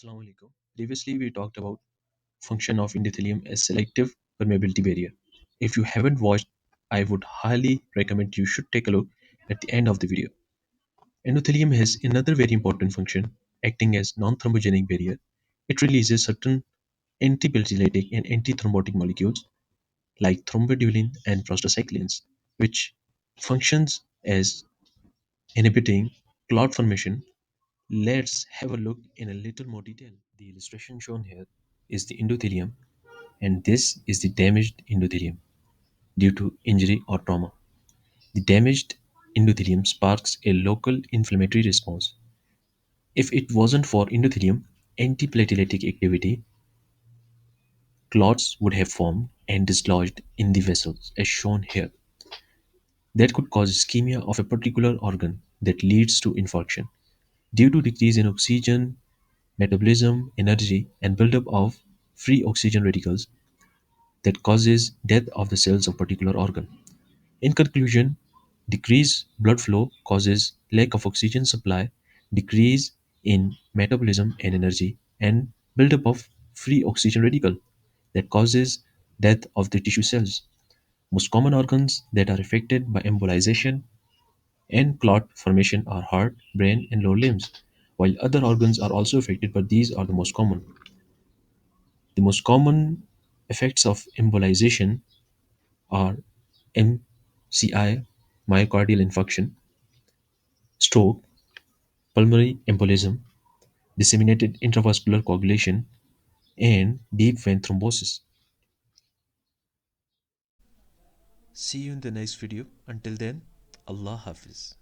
Assalamu alaikum. Previously, we talked about function of endothelium as selective permeability barrier. If you haven't watched, I would highly recommend you should take a look at the end of the video. Endothelium has another very important function, acting as non-thrombogenic barrier. It releases certain antiplateletic and antithrombotic molecules like thrombodulin and prostacyclins, which functions as inhibiting clot formation. Let's have a look in a little more detail. The illustration shown here is the endothelium, and this is the damaged endothelium due to injury or trauma. The damaged endothelium sparks a local inflammatory response. If it wasn't for endothelium antiplateletic activity, clots would have formed and dislodged in the vessels, as shown here. That could cause ischemia of a particular organ that leads to infarction. Due to decrease in oxygen metabolism, energy, and buildup of free oxygen radicals that causes death of the cells of particular organ. In conclusion, decreased blood flow causes lack of oxygen supply, decrease in metabolism and energy, and buildup of free oxygen radical that causes death of the tissue cells. Most common organs that are affected by embolization and clot formation are heart, brain, and lower limbs, while other organs are also affected, but these are the most common. The most common effects of embolization are MCI, myocardial infarction, stroke, pulmonary embolism, disseminated intravascular coagulation, and deep vein thrombosis. See you in the next video. Until then, Allah Hafiz.